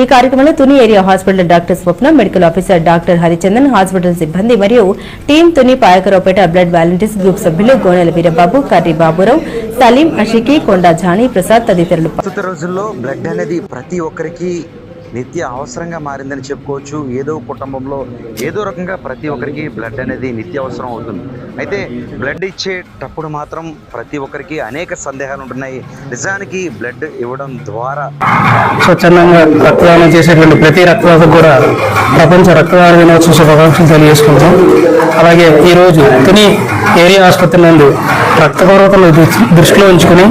ఈ కార్యక్రమంలో Tuni area hospital doctor Swapna, medical officer doctor Harichandan, hospital సిబ్బంది మరియు team Tuni Payakaraopeta blood volunteers group సభ్యులు గోనెల వీరబాబు, కర్రీ బాబురావు, సలీం, అషికి, కొండా జానీ ప్రసాద్ తదితరులు. ప్రస్తుత రోజుల్లో బ్లడ్ అనేది ప్రతి ఒక్కరికి నిత్య అవసరంగా మారిందని చెప్పుకోవచ్చు. ఏదో కుటుంబంలో ఏదో రకంగా ప్రతి ఒక్కరికి బ్లడ్ అనేది నిత్య అవసరం అవుతుంది. అయితే బ్లడ్ ఇచ్చేటప్పుడు మాత్రం ప్రతి ఒక్కరికి అనేక సందేహాలు ఉంటున్నాయి. నిజానికి బ్లడ్ ఇవ్వడం ద్వారా స్వచ్ఛందంగా రక్తదానం చేసేటువంటి ప్రతి రక్తదాతకు కూడా ప్రపంచ రక్తదాన దినోత్సవ శుభాకాంక్షలు తెలియజేసుకుంటాం. అలాగే ఈరోజు తుని ఏరియా ఆసుపత్రి నందు రక్త కొరతను దృష్టిలో ఉంచుకుని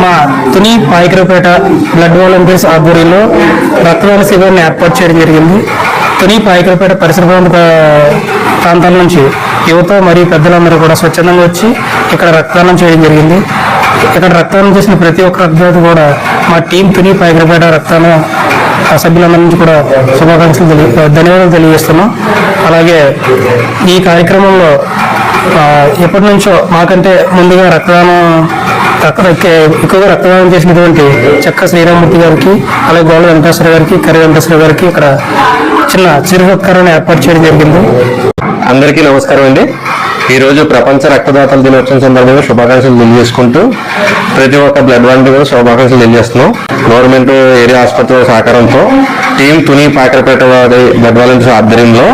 మా తుని పాయకరావుపేట బ్లడ్ వాలంటీర్స్ ఆధ్వర్యంలో రక్తదాన శిబిరాన్ని ఏర్పాటు చేయడం జరిగింది. తుని పాయకరావుపేట పరిసర ప్రాంతాల నుంచి యువత మరియు పెద్దలందరూ కూడా స్వచ్ఛందంగా వచ్చి ఇక్కడ రక్తదానం చేయడం జరిగింది. ఇక్కడ రక్తదానం చేసిన ప్రతి ఒక్క రక్తదాత కూడా మా టీం తుని పాయకరావుపేట రక్తదాన సభ్యులందరి నుంచి కూడా శుభాకాంక్షలు ధన్యవాదాలు తెలియజేస్తున్నాం. అలాగే ఈ కార్యక్రమంలో ఎప్పటి నుంచో మాకంటే ముందుగా ఎక్కువగా రక్తదానం చేసినటువంటి చెక్క శ్రీరామూర్తి గారికి, అలాగే గోళ్ళ వెంకటేశ్వర గారికి, కర్రీ వెంకటేశ్వర గారికి ఇక్కడ చిన్న చిరు సత్కారాన్ని ఏర్పాటు చేయడం జరిగింది. అందరికీ నమస్కారం అండి. ఈరోజు ప్రపంచ రక్తదాతల దినోత్సవం సందర్భంగా శుభాకాంక్షలు తెలియజేసుకుంటూ ప్రతి ఒక్క బ్లడ్ వాలంటీర్ శుభాకాంక్షలు తెలియజేస్తున్నాం. గవర్నమెంట్ ఏరియా ఆసుపత్రి సహకారంతో team Tuni Payakaraopeta blood volunteers ఆధ్వర్యంలో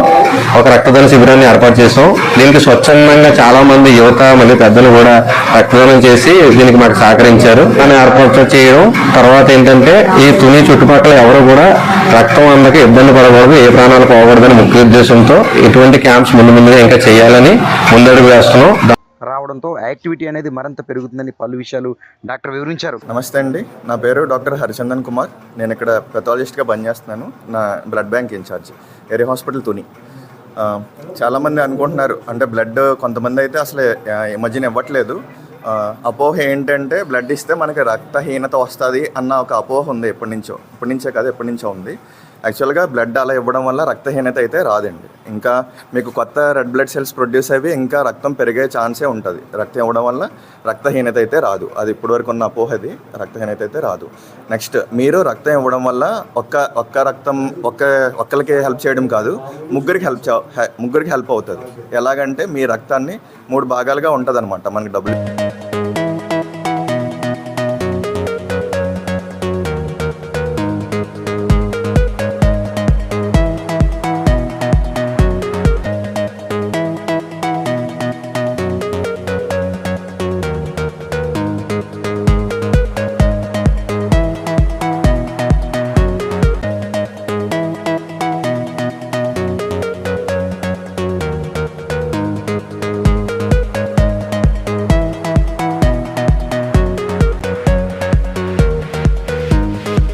ఒక రక్తదాన శిబిరాన్ని ఏర్పాటు చేసాం. దీనికి స్వచ్ఛందంగా చాలా మంది యువత మరియు పెద్దలు కూడా రక్తదానం చేసి దీనికి మాకు సహకరించారు. దాన్ని ఏర్పాటు చేయడం తర్వాత ఏంటంటే ఈ తుని చుట్టుపక్కల ఎవరు కూడా రక్తం అందక ఇబ్బంది పడకూడదు, ఏ ప్రాణాలు పోకూడదని ముఖ్య ఉద్దేశంతో ఇటువంటి క్యాంప్స్ ముందుగా ఇంకా చేయాలని ముందడుగు వేస్తున్నాం. రావడంతో యాక్టివిటీ అనేది మరింత పెరుగుతుందని పలు విషయాలు డాక్టర్ వివరించారు. నమస్తే అండి, నా పేరు డాక్టర్ హరిచందన్ కుమార్. నేను ఇక్కడ పెథాలజిస్ట్గా పనిచేస్తున్నాను. నా blood bank incharge area hospital Tuni. చాలామంది అనుకుంటున్నారు అంటే బ్లడ్ కొంతమంది అయితే అసలు ఈ మధ్యన ఇవ్వట్లేదు. అపోహ ఏంటంటే బ్లడ్ ఇస్తే మనకి రక్తహీనత వస్తుంది అన్న ఒక అపోహ ఉంది. ఎప్పటి నుంచో ఉంది. యాక్చువల్గా బ్లడ్ అలా ఇవ్వడం వల్ల రక్తహీనత అయితే రాదండి. ఇంకా మీకు కొత్త రెడ్ బ్లడ్ సెల్స్ ప్రొడ్యూస్ అయ్యి ఇంకా రక్తం పెరిగే ఛాన్సే ఉంటుంది. రక్తం ఇవ్వడం వల్ల రక్తహీనత అయితే రాదు. అది ఇప్పటివరకు ఉన్న అపోహది. రక్తహీనత అయితే రాదు. నెక్స్ట్, మీరు రక్తం ఇవ్వడం వల్ల ఒక్కరికి హెల్ప్ చేయడం కాదు, ముగ్గురికి హెల్ప్ అవుతుంది. ఎలాగంటే మీ రక్తాన్ని 3 భాగాలుగా ఉంటుంది అనమాట. మనకి